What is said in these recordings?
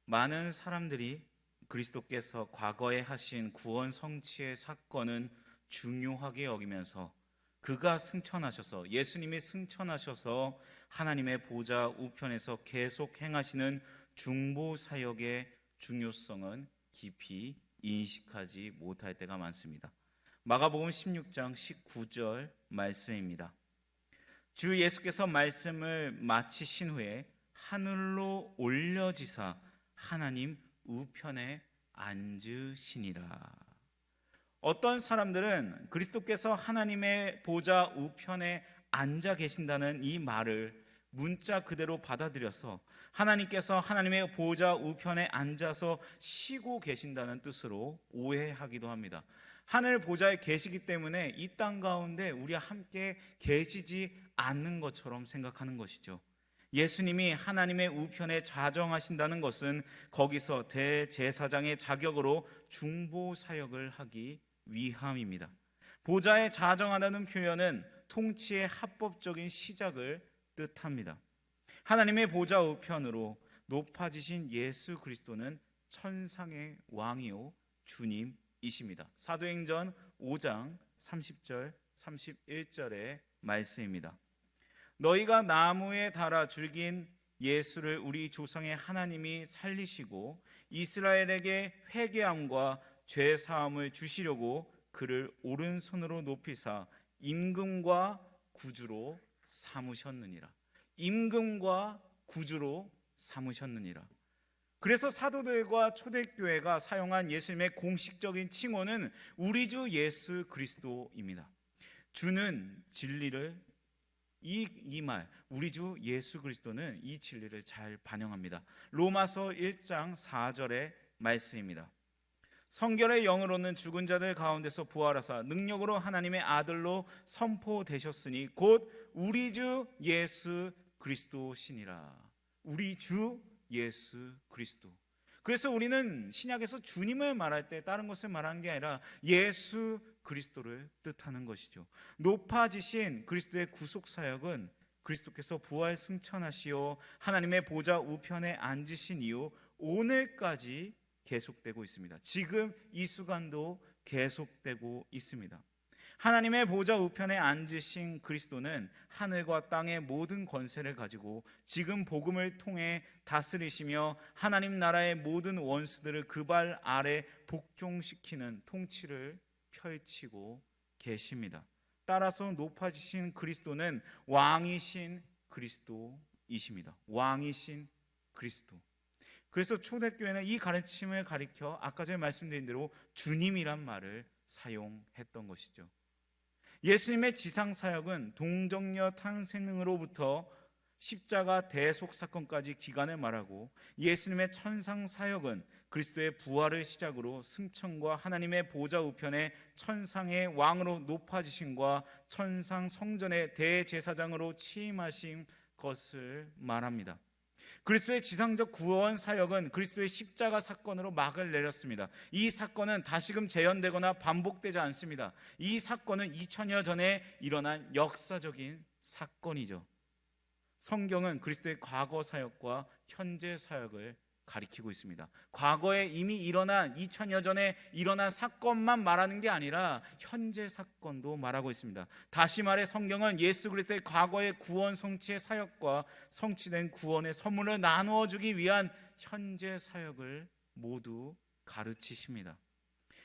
많은 사람들이 그리스도께서 과거에 하신 구원 성취의 사건은 중요하게 여기면서 그가 승천하셔서, 예수님이 승천하셔서 하나님의 보좌 우편에서 계속 행하시는 중보 사역의 중요성은 깊이 인식하지 못할 때가 많습니다. 마가복음 16장 19절 말씀입니다. 주 예수께서 말씀을 마치신 후에 하늘로 올려지사 하나님 우편에 앉으시니라. 어떤 사람들은 그리스도께서 하나님의 보좌 우편에 앉아 계신다는 이 말을 문자 그대로 받아들여서 하나님께서 하나님의 보좌 우편에 앉아서 쉬고 계신다는 뜻으로 오해하기도 합니다. 하늘 보좌에 계시기 때문에 이 땅 가운데 우리와 함께 계시지 않는 것처럼 생각하는 것이죠. 예수님이 하나님의 우편에 좌정하신다는 것은 거기서 대제사장의 자격으로 중보 사역을 하기 위함입니다. 보좌에 좌정하다는 표현은 통치의 합법적인 시작을 뜻합니다. 하나님의 보좌 우편으로 높아지신 예수 그리스도는 천상의 왕이요 주님이십니다. 사도행전 5장 30절 31절의 말씀입니다. 너희가 나무에 달아 죽인 예수를 우리 조상의 하나님이 살리시고 이스라엘에게 회개함과 죄 사함을 주시려고 그를 오른손으로 높이사 임금과 구주로 삼으셨느니라. 임금과 구주로 삼으셨느니라. 그래서 사도들과 초대교회가 사용한 예수님의 공식적인 칭호는 우리 주 예수 그리스도입니다. 주는 진리를 이 말, 우리 주 예수 그리스도는 이 진리를 잘 반영합니다. 로마서 1장 4절의 말씀입니다. 성결의 영으로는 죽은 자들 가운데서 부활하사 능력으로 하나님의 아들로 선포되셨으니 곧 우리 주 예수 그리스도시니라. 우리 주 예수 그리스도. 그래서 우리는 신약에서 주님을 말할 때 다른 것을 말하는 게 아니라 예수 그리스도를 뜻하는 것이죠. 높아지신 그리스도의 구속 사역은 그리스도께서 부활 승천하시어 하나님의 보좌 우편에 앉으신 이후 오늘까지 계속되고 있습니다. 지금 이 순간도 계속되고 있습니다. 하나님의 보좌 우편에 앉으신 그리스도는 하늘과 땅의 모든 권세를 가지고 지금 복음을 통해 다스리시며 하나님 나라의 모든 원수들을 그 발 아래 복종시키는 통치를 펼치고 계십니다. 따라서 높아지신 그리스도는 왕이신 그리스도이십니다. 왕이신 그리스도. 그래서 초대교회는 이 가르침을 가리켜 아까 전에 말씀드린 대로 주님이란 말을 사용했던 것이죠. 예수님의 지상 사역은 동정녀 탄생으로부터 십자가 대속 사건까지 기간을 말하고 예수님의 천상 사역은 그리스도의 부활을 시작으로 승천과 하나님의 보좌 우편에 천상의 왕으로 높아지심과 천상 성전의 대제사장으로 취임하신 것을 말합니다. 그리스도의 지상적 구원 사역은 그리스도의 십자가 사건으로 막을 내렸습니다. 이 사건은 다시금 재현되거나 반복되지 않습니다. 이 사건은 2000여 전에 일어난 역사적인 사건이죠. 성경은 그리스도의 과거 사역과 현재 사역을 가리키고 있습니다. 과거에 이미 일어난 2000여 전에 일어난 사건만 말하는 게 아니라 현재 사건도 말하고 있습니다. 다시 말해 성경은 예수 그리스도의 과거의 구원 성취의 사역과 성취된 구원의 선물을 나누어 주기 위한 현재 사역을 모두 가르치십니다.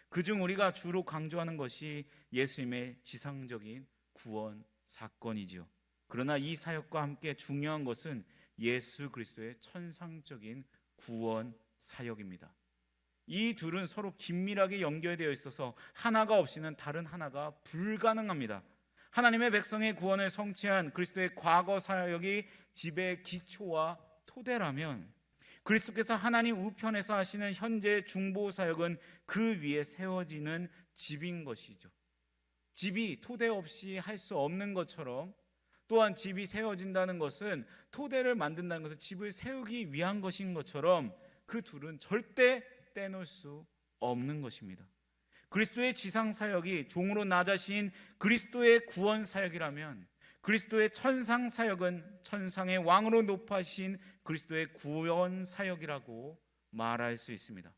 그중 우리가 주로 강조하는 것이 예수님의 지상적인 구원 사건이지요. 그러나 이 사역과 함께 중요한 것은 예수 그리스도의 천상적인 구원 사역입니다. 이 둘은 서로 긴밀하게 연결되어 있어서 하나가 없이는 다른 하나가 불가능합니다. 하나님의 백성의 구원을 성취한 그리스도의 과거 사역이 지배의 기초와 토대라면 그리스도께서 하나님 우편에서 하시는 현재 중보 사역은 그 위에 세워지는 집인 것이죠. 집이 토대 없이 할 수 없는 것처럼 또한 집이 세워진다는 것은 토대를 만든다는 것은 집을 세우기 위한 것인 것처럼 그 둘은 절대 떼놓을 수 없는 것입니다. 그리스도의 지상 사역이 종으로 낮아신 그리스도의 구원 사역이라면 그리스도의 천상 사역은 천상의 왕으로 높아신 그리스도의 구원 사역이라고 말할 수 있습니다.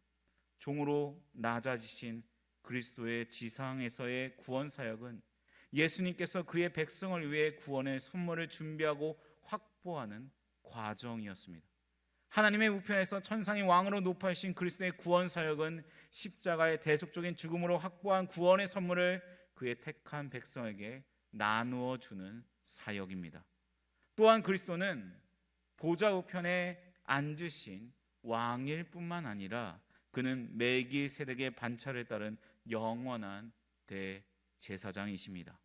종으로 낮아지신 그리스도의 지상에서의 구원 사역은 예수님께서 그의 백성을 위해 구원의 선물을 준비하고 확보하는 과정이었습니다. 하나님의 우편에서 천상의 왕으로 높아지신 그리스도의 구원 사역은 십자가의 대속적인 죽음으로 확보한 구원의 선물을 그의 택한 백성에게 나누어 주는 사역입니다. 또한 그리스도는 보좌 우편에 앉으신 왕일 뿐만 아니라 그는 멜기세덱의 반차를 따른 영원한 대제사장이십니다.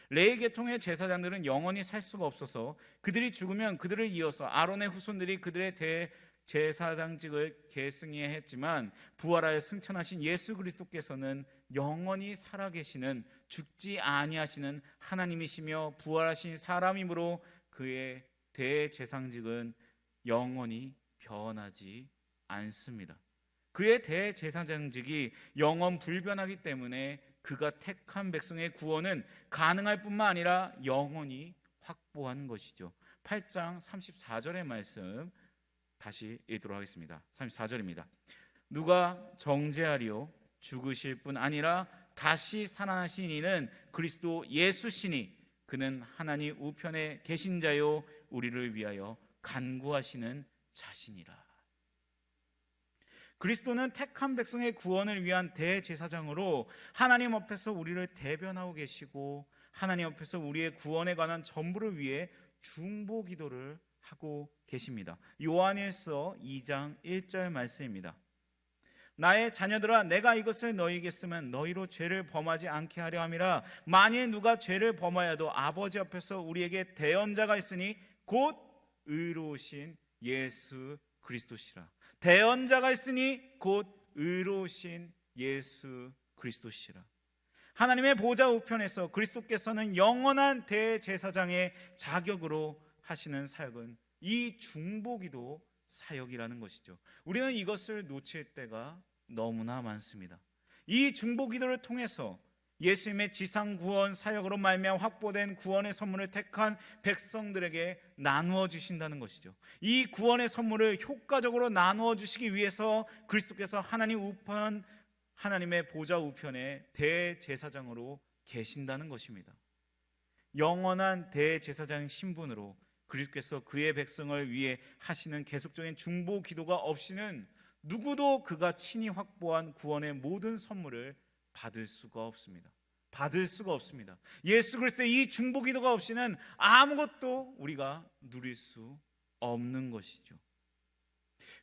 레위 계통의 제사장들은 영원히 살 수가 없어서 그들이 죽으면 그들을 이어서 아론의 후손들이 그들의 제사장직을 계승해야 했지만 부활하여 승천하신 예수 그리스도께서는 영원히 살아계시는 죽지 아니하시는 하나님이시며 부활하신 사람이므로 그의 대제사장직은 영원히 변하지 않습니다. 그의 대제사장직이 영원 불변하기 때문에 그가 택한 백성의 구원은 가능할 뿐만 아니라 영원히 확보한 것이죠. 8장 34절의 말씀 다시 읽도록 하겠습니다. 34절입니다. 누가 정죄하리요 죽으실 뿐 아니라 다시 살아나신 이는 그리스도 예수시니 그는 하나님 우편에 계신 자요 우리를 위하여 간구하시는 자신이라. 그리스도는 택한 백성의 구원을 위한 대제사장으로 하나님 앞에서 우리를 대변하고 계시고 하나님 앞에서 우리의 구원에 관한 전부를 위해 중보 기도를 하고 계십니다. 요한일서 2장 1절 말씀입니다. 나의 자녀들아 내가 이것을 너희에게 쓰면 너희로 죄를 범하지 않게 하려 함이라. 만일 누가 죄를 범하여도 아버지 앞에서 우리에게 대언자가 있으니 곧 의로우신 예수 그리스도시라. 대언자가 있으니 곧 의로우신 예수 그리스도시라. 하나님의 보좌 우편에서 그리스도께서는 영원한 대제사장의 자격으로 하시는 사역은 이 중보기도 사역이라는 것이죠. 우리는 이것을 놓칠 때가 너무나 많습니다. 이 중보기도를 통해서 예수님의 지상구원 사역으로 말미암아 확보된 구원의 선물을 택한 백성들에게 나누어 주신다는 것이죠. 이 구원의 선물을 효과적으로 나누어 주시기 위해서 그리스도께서 하나님의 보좌 우편에 대제사장으로 계신다는 것입니다. 영원한 대제사장 신분으로 그리스도께서 그의 백성을 위해 하시는 계속적인 중보 기도가 없이는 누구도 그가 친히 확보한 구원의 모든 선물을 받을 수가 없습니다. 예수 그리스도의 이 중보 기도가 없이는 아무것도 우리가 누릴 수 없는 것이죠.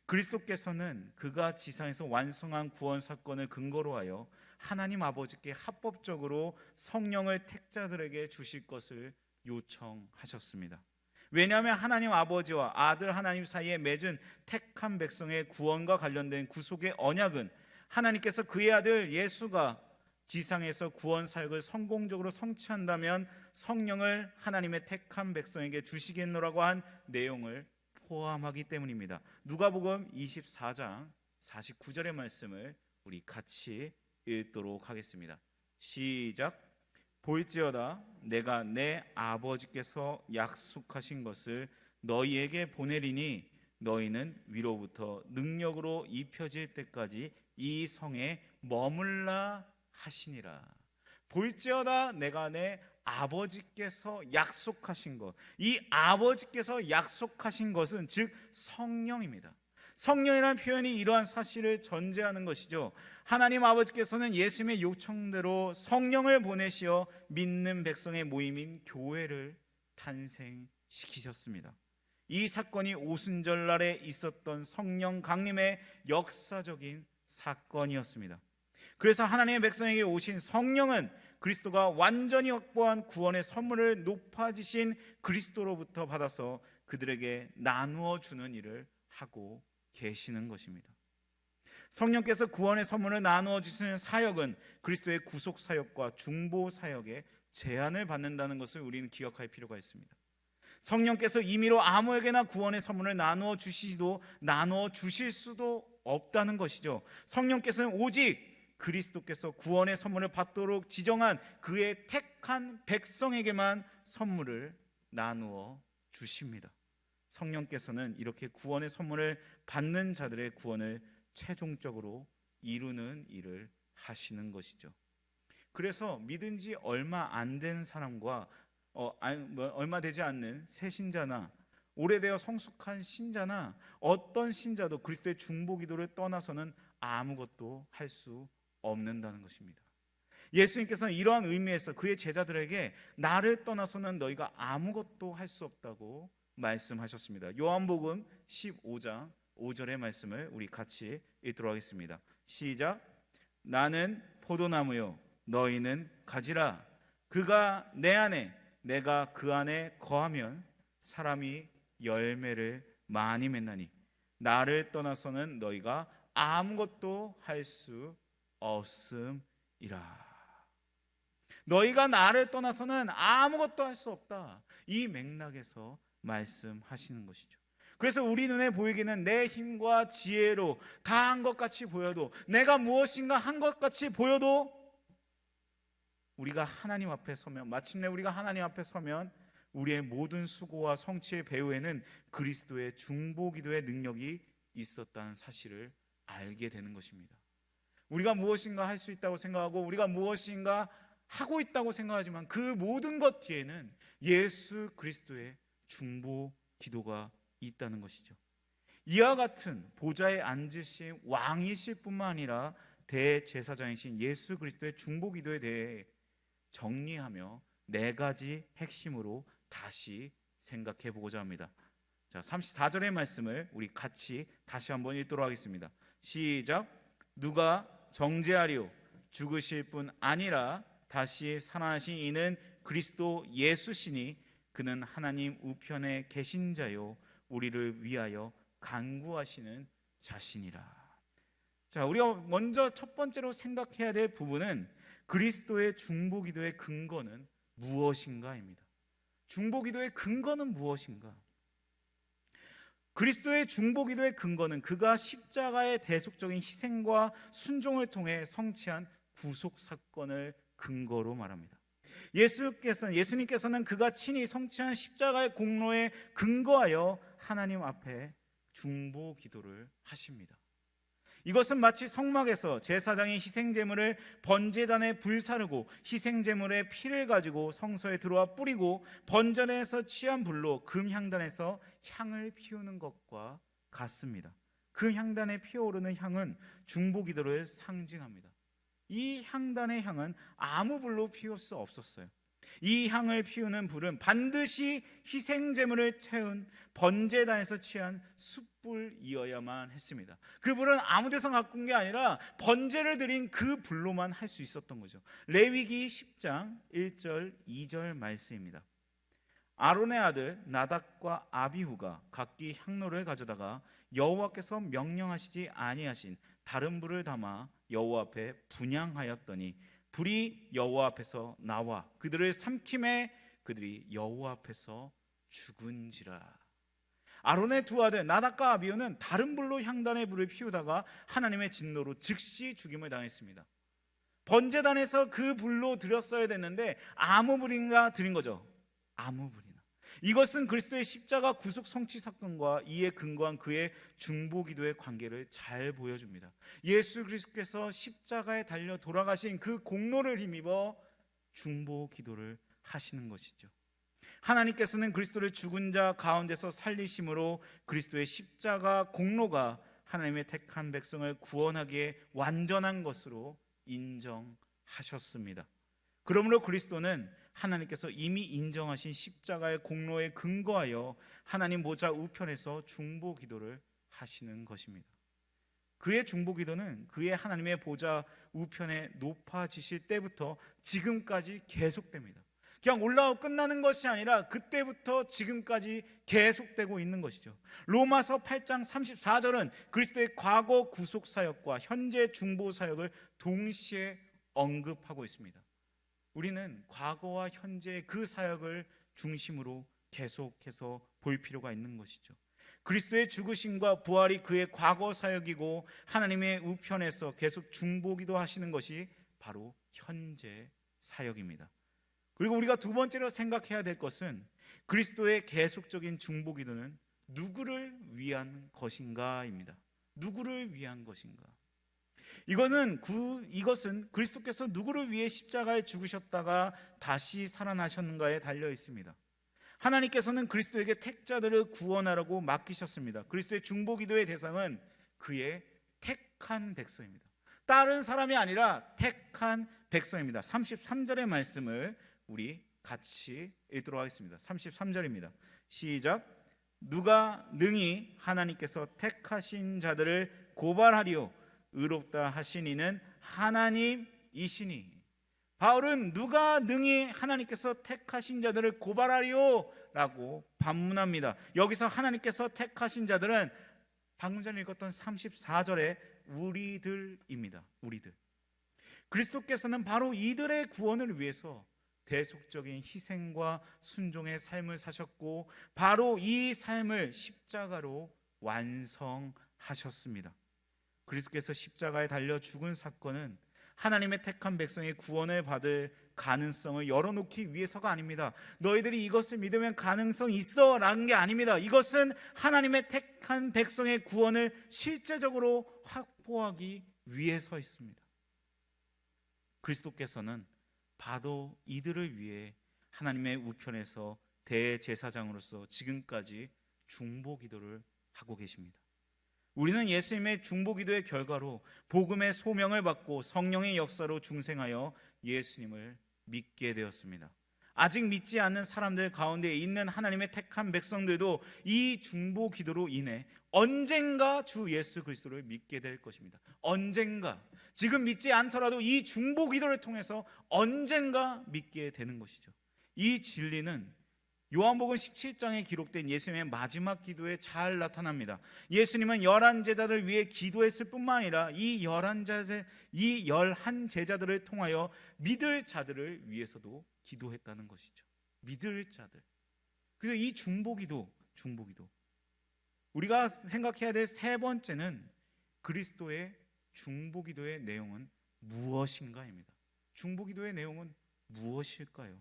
그리스도께서는 그가 지상에서 완성한 구원 사건을 근거로 하여 하나님 아버지께 합법적으로 성령을 택자들에게 주실 것을 요청하셨습니다. 왜냐하면 하나님 아버지와 아들 하나님 사이에 맺은 택한 백성의 구원과 관련된 구속의 언약은 하나님께서 그의 아들 예수가 지상에서 구원 사역을 성공적으로 성취한다면 성령을 하나님의 택한 백성에게 주시겠노라고 한 내용을 포함하기 때문입니다. 누가복음 24장 49절의 말씀을 우리 같이 읽도록 하겠습니다. 시작. 볼지어다 내가 내 아버지께서 약속하신 것을 너희에게 보내리니 너희는 위로부터 능력으로 입혀질 때까지 이 성에 머물라 하시니라. 볼지어다 내가 내 아버지께서 약속하신 것, 이 아버지께서 약속하신 것은 즉 성령입니다. 성령이라는 표현이 이러한 사실을 전제하는 것이죠. 하나님 아버지께서는 예수님의 요청대로 성령을 보내시어 믿는 백성의 모임인 교회를 탄생시키셨습니다. 이 사건이 오순절날에 있었던 성령 강림의 역사적인 사건이었습니다. 그래서 하나님의 백성에게 오신 성령은 그리스도가 완전히 확보한 구원의 선물을 높아지신 그리스도로부터 받아서 그들에게 나누어 주는 일을 하고 계시는 것입니다. 성령께서 구원의 선물을 나누어 주시는 사역은 그리스도의 구속 사역과 중보 사역에 제한을 받는다는 것을 우리는 기억할 필요가 있습니다. 성령께서 임의로 아무에게나 구원의 선물을 나누어 주시도 나누어 주실 수도 없다는 것이죠. 성령께서는 오직 그리스도께서 구원의 선물을 받도록 지정한 그의 택한 백성에게만 선물을 나누어 주십니다. 성령께서는 이렇게 구원의 선물을 받는 자들의 구원을 최종적으로 이루는 일을 하시는 것이죠. 그래서 믿은 지 얼마 안 된 사람과 얼마 되지 않는 새 신자나 오래되어 성숙한 신자나 어떤 신자도 그리스도의 중보기도를 떠나서는 아무것도 할 수 없는다는 것입니다. 예수님께서는 이러한 의미에서 그의 제자들에게 나를 떠나서는 너희가 아무것도 할 수 없다고 말씀하셨습니다. 요한복음 15장 5절의 말씀을 우리 같이 읽도록 하겠습니다. 시작. 나는 포도나무요 너희는 가지라. 그가 내 안에 내가 그 안에 거하면 사람이 열매를 많이 맺나니 나를 떠나서는 너희가 아무것도 할 수 없음이라. 너희가 나를 떠나서는 아무것도 할 수 없다. 이 맥락에서 말씀하시는 것이죠. 그래서 우리 눈에 보이기는 내 힘과 지혜로 다 한 것 같이 보여도, 내가 무엇인가 한 것 같이 보여도, 우리가 하나님 앞에 서면, 마침내 우리가 하나님 앞에 서면 우리의 모든 수고와 성취의 배후에는 그리스도의 중보기도의 능력이 있었다는 사실을 알게 되는 것입니다. 우리가 무엇인가 할 수 있다고 생각하고 우리가 무엇인가 하고 있다고 생각하지만 그 모든 것 뒤에는 예수 그리스도의 중보기도가 있다는 것이죠. 이와 같은 보좌에 앉으신 왕이실 뿐만 아니라 대제사장이신 예수 그리스도의 중보기도에 대해 정리하며 네 가지 핵심으로 다시 생각해 보고자 합니다. 자, 34절의 말씀을 우리 같이 다시 한번 읽도록 하겠습니다. 시작. 누가 정죄하리요 죽으실 뿐 아니라 다시 살아나신 이는 그리스도 예수시니 그는 하나님 우편에 계신 자요 우리를 위하여 간구하시는 자신이라. 자, 우리가 먼저 첫 번째로 생각해야 될 부분은 그리스도의 중보기도의 근거는 무엇인가입니다. 중보기도의 근거는 무엇인가? 그리스도의 중보기도의 근거는 그가 십자가의 대속적인 희생과 순종을 통해 성취한 구속 사건을 근거로 말합니다. 예수님께서는 그가 친히 성취한 십자가의 공로에 근거하여 하나님 앞에 중보기도를 하십니다. 이것은 마치 성막에서 제사장이 희생제물을 번제단에 불사르고 희생제물의 피를 가지고 성소에 들어와 뿌리고 번제단에서 취한 불로 금향단에서 향을 피우는 것과 같습니다. 그 향단에 피어오르는 향은 중보기도를 상징합니다. 이 향단의 향은 아무 불로 피울 수 없었어요. 이 향을 피우는 불은 반드시 희생제물을 채운 번제단에서 취한 숯불이어야만 했습니다. 그 불은 아무 데서 갖고 온 게 아니라 번제를 드린 그 불로만 할 수 있었던 거죠. 레위기 10장 1절 2절 말씀입니다. 아론의 아들 나답과 아비후가 각기 향로를 가져다가 여호와께서 명령하시지 아니하신 다른 불을 담아 여호와 앞에 분향하였더니 불이 여호와 앞에서 나와 그들을 삼킴에 그들이 여호와 앞에서 죽은지라. 아론의 두 아들 나답과 아비후는 다른 불로 향단의 불을 피우다가 하나님의 진노로 즉시 죽임을 당했습니다. 번제단에서 그 불로 드렸어야 됐는데 아무 불인가 드린 거죠. 아무 불이나. 이것은 그리스도의 십자가 구속 성취 사건과 이에 근거한 그의 중보기도의 관계를 잘 보여줍니다. 예수 그리스도께서 십자가에 달려 돌아가신 그 공로를 힘입어 중보기도를 하시는 것이죠. 하나님께서는 그리스도를 죽은 자 가운데서 살리심으로 그리스도의 십자가 공로가 하나님의 택한 백성을 구원하기에 완전한 것으로 인정하셨습니다. 그러므로 그리스도는 하나님께서 이미 인정하신 십자가의 공로에 근거하여 하나님 보좌 우편에서 중보기도를 하시는 것입니다. 그의 중보기도는 그의 하나님의 보좌 우편에 높아지실 때부터 지금까지 계속됩니다. 그냥 올라오고 끝나는 것이 아니라 그때부터 지금까지 계속되고 있는 것이죠. 로마서 8장 34절은 그리스도의 과거 구속 사역과 현재 중보 사역을 동시에 언급하고 있습니다. 우리는 과거와 현재의 그 사역을 중심으로 계속해서 볼 필요가 있는 것이죠. 그리스도의 죽으심과 부활이 그의 과거 사역이고 하나님의 우편에서 계속 중보기도 하시는 것이 바로 현재 사역입니다. 그리고 우리가 두 번째로 생각해야 될 것은 그리스도의 계속적인 중보기도는 누구를 위한 것인가입니다. 누구를 위한 것인가? 이것은 그리스도께서 누구를 위해 십자가에 죽으셨다가 다시 살아나셨는가에 달려 있습니다. 하나님께서는 그리스도에게 택자들을 구원하라고 맡기셨습니다. 그리스도의 중보기도의 대상은 그의 택한 백성입니다. 다른 사람이 아니라 택한 백성입니다. 33절의 말씀을 우리 같이 읽도록 하겠습니다. 33절입니다. 시작. 누가 능히 하나님께서 택하신 자들을 고발하리요 의롭다 하신 이는 하나님이시니. 바울은 누가 능히 하나님께서 택하신 자들을 고발하리요 라고 반문합니다. 여기서 하나님께서 택하신 자들은 방금 전에 읽었던 34절의 우리들입니다. 우리들. 그리스도께서는 바로 이들의 구원을 위해서 대속적인 희생과 순종의 삶을 사셨고 바로 이 삶을 십자가로 완성하셨습니다. 그리스도께서 십자가에 달려 죽은 사건은 하나님의 택한 백성의 구원을 받을 가능성을 열어놓기 위해서가 아닙니다. 너희들이 이것을 믿으면 가능성이 있어 라는 게 아닙니다. 이것은 하나님의 택한 백성의 구원을 실제적으로 확보하기 위해서 있습니다. 그리스도께서는 바로 이들을 위해 하나님의 우편에서 대제사장으로서 지금까지 중보기도를 하고 계십니다. 우리는 예수님의 중보기도의 결과로 복음의 소명을 받고 성령의 역사로 중생하여 예수님을 믿게 되었습니다. 아직 믿지 않는 사람들 가운데 있는 하나님의 택한 백성들도 이 중보기도로 인해 언젠가 주 예수 그리스도를 믿게 될 것입니다. 언젠가, 지금 믿지 않더라도 이 중보기도를 통해서 언젠가 믿게 되는 것이죠. 이 진리는 요한복음 17장에 기록된 예수님의 마지막 기도에 잘 나타납니다. 예수님은 11제자들을 위해 기도했을 뿐만 아니라 이 11제자들을 통하여 믿을 자들을 위해서도 기도했다는 것이죠. 믿을 자들. 그래서 이 중보기도 우리가 생각해야 될 세 번째는 그리스도의 중보기도의 내용은 무엇인가입니다. 중보기도의 내용은 무엇일까요?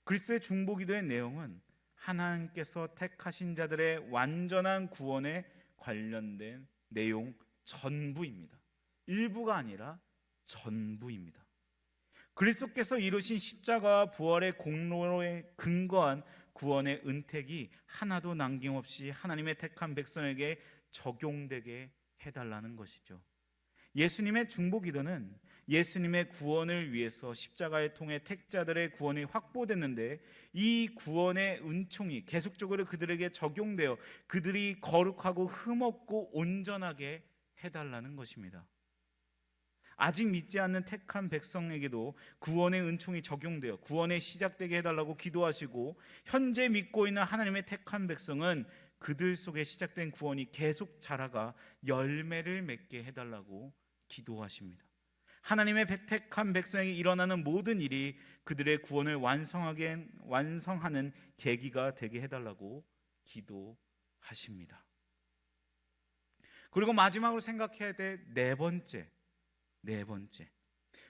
그리스도의 중보기도의 내용은 하나님께서 택하신 자들의 완전한 구원에 관련된 내용 전부입니다. 일부가 아니라 전부입니다. 그리스도께서 이루신 십자가와 부활의 공로에 근거한 구원의 은택이 하나도 남김없이 하나님의 택한 백성에게 적용되게 해달라는 것이죠. 예수님의 중보기도는 예수님의 구원을 위해서 십자가를 통해 택자들의 구원이 확보됐는데 이 구원의 은총이 계속적으로 그들에게 적용되어 그들이 거룩하고 흠없고 온전하게 해달라는 것입니다. 아직 믿지 않는 택한 백성에게도 구원의 은총이 적용되어 구원에 시작되게 해달라고 기도하시고 현재 믿고 있는 하나님의 택한 백성은 그들 속에 시작된 구원이 계속 자라가 열매를 맺게 해달라고 기도하십니다. 하나님의 택한 백성에게 일어나는 모든 일이 그들의 구원을 완성하는 계기가 되게 해달라고 기도하십니다. 그리고 마지막으로 생각해야 될 네 번째,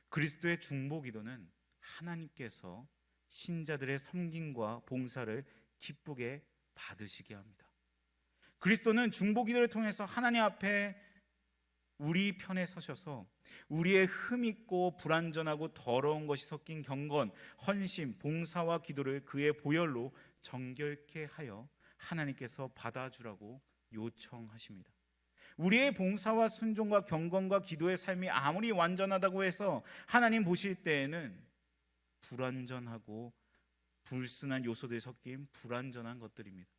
그리스도의 중보기도는 하나님께서 신자들의 섬김과 봉사를 기쁘게 받으시게 합니다. 그리스도는 중보기도를 통해서 하나님 앞에 우리 편에 서셔서 우리의 흠있고 불완전하고 더러운 것이 섞인 경건, 헌신, 봉사와 기도를 그의 보혈로 정결케 하여 하나님께서 받아주라고 요청하십니다. 우리의 봉사와 순종과 경건과 기도의 삶이 아무리 완전하다고 해서 하나님 보실 때에는 불완전하고 불순한 요소들이 섞인 불완전한 것들입니다.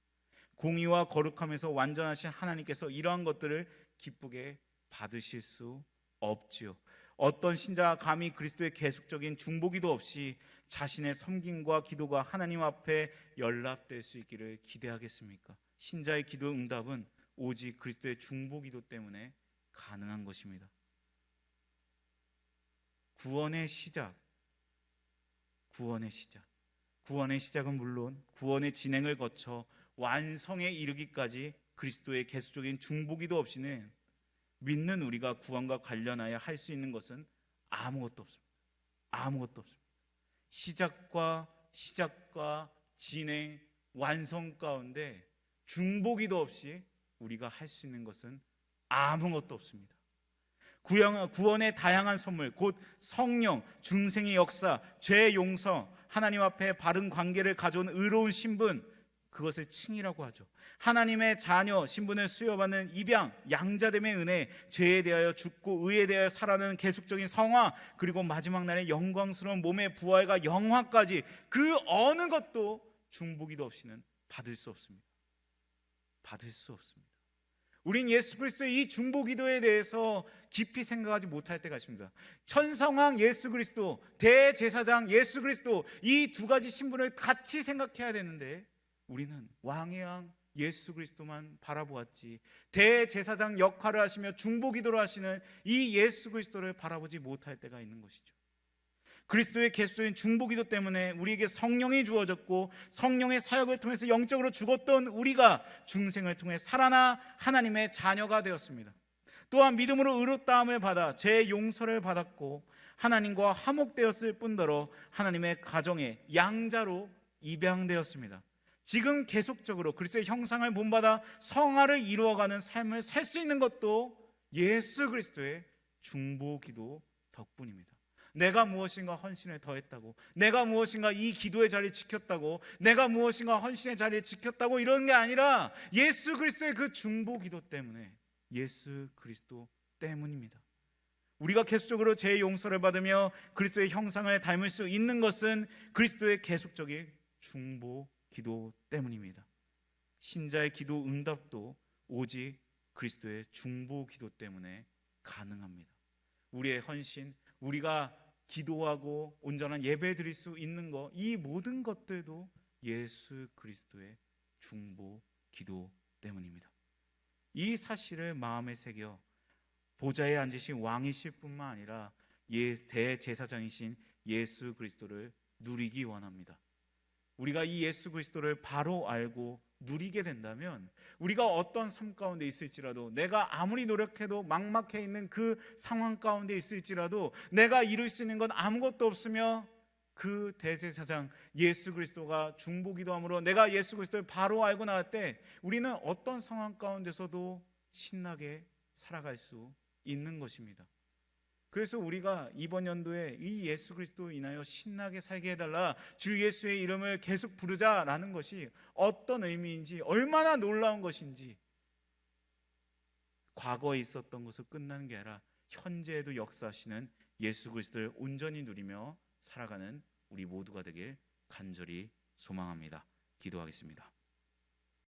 공의와 거룩함에서 완전하신 하나님께서 이러한 것들을 기쁘게 받으실 수 없지요. 어떤 신자가 감히 그리스도의 계속적인 중보기도 없이 자신의 섬김과 기도가 하나님 앞에 연락될 수 있기를 기대하겠습니까? 신자의 기도 응답은 오직 그리스도의 중보기도 때문에 가능한 것입니다. 구원의 시작은 물론 구원의 진행을 거쳐 완성에 이르기까지 그리스도의 계속적인 중보기도 없이는 믿는 우리가 구원과 관련하여 할 수 있는 것은 아무것도 없습니다. 시작과 진행, 완성 가운데 중보기도 없이 우리가 할 수 있는 것은 아무것도 없습니다. 구원의 다양한 선물, 곧 성령, 중생의 역사, 죄 용서, 하나님 앞에 바른 관계를 가져온 의로운 신분, 그것을 칭이라고 하죠. 하나님의 자녀 신분을 수여받는 입양, 양자됨의 은혜, 죄에 대하여 죽고 의에 대하여 살아나는 계속적인 성화, 그리고 마지막 날의 영광스러운 몸의 부활과 영화까지 그 어느 것도 중보기도 없이는 받을 수 없습니다. 받을 수 없습니다. 우린 예수 그리스도의 이 중보기도에 대해서 깊이 생각하지 못할 때가 있습니다. 천성왕 예수 그리스도, 대제사장 예수 그리스도, 이 두 가지 신분을 같이 생각해야 되는데 우리는 왕의 왕 예수 그리스도만 바라보았지, 대제사장 역할을 하시며 중보기도를 하시는 이 예수 그리스도를 바라보지 못할 때가 있는 것이죠. 그리스도의 계속적인 중보기도 때문에 우리에게 성령이 주어졌고, 성령의 사역을 통해서 영적으로 죽었던 우리가 중생을 통해 살아나 하나님의 자녀가 되었습니다. 또한 믿음으로 의롭다함을 받아 죄 용서를 받았고 하나님과 화목되었을 뿐더러 하나님의 가정의 양자로 입양되었습니다. 지금 계속적으로 그리스도의 형상을 본받아 성화를 이루어가는 삶을 살 수 있는 것도 예수 그리스도의 중보기도 덕분입니다. 내가 무엇인가 헌신을 더했다고, 내가 무엇인가 이 기도의 자리를 지켰다고, 내가 무엇인가 헌신의 자리를 지켰다고 이런 게 아니라 예수 그리스도의 그 중보기도 때문에, 예수 그리스도 때문입니다. 우리가 계속적으로 죄의 용서를 받으며 그리스도의 형상을 닮을 수 있는 것은 그리스도의 계속적인 중보기도 때문입니다. 신자의 기도 응답도 오직 그리스도의 중보기도 때문에 가능합니다. 우리의 헌신, 우리가 기도하고 온전한 예배 드릴 수 있는 것, 이 모든 것들도 예수 그리스도의 중보 기도 때문입니다. 이 사실을 마음에 새겨 보좌에 앉으신 왕이실 뿐만 아니라 대제사장이신 예수 그리스도를 누리기 원합니다. 우리가 이 예수 그리스도를 바로 알고 누리게 된다면 우리가 어떤 삶 가운데 있을지라도, 내가 아무리 노력해도 막막해 있는 그 상황 가운데 있을지라도, 내가 이룰 수 있는 건 아무것도 없으며 그 대제사장 예수 그리스도가 중보기도함으로 내가 예수 그리스도를 바로 알고 나갈 때 우리는 어떤 상황 가운데서도 신나게 살아갈 수 있는 것입니다. 그래서 우리가 이번 연도에 이 예수 그리스도로 인하여 신나게 살게 해달라, 주 예수의 이름을 계속 부르자라는 것이 어떤 의미인지, 얼마나 놀라운 것인지, 과거에 있었던 것으로 끝나는 게 아니라 현재에도 역사하시는 예수 그리스도를 온전히 누리며 살아가는 우리 모두가 되길 간절히 소망합니다. 기도하겠습니다.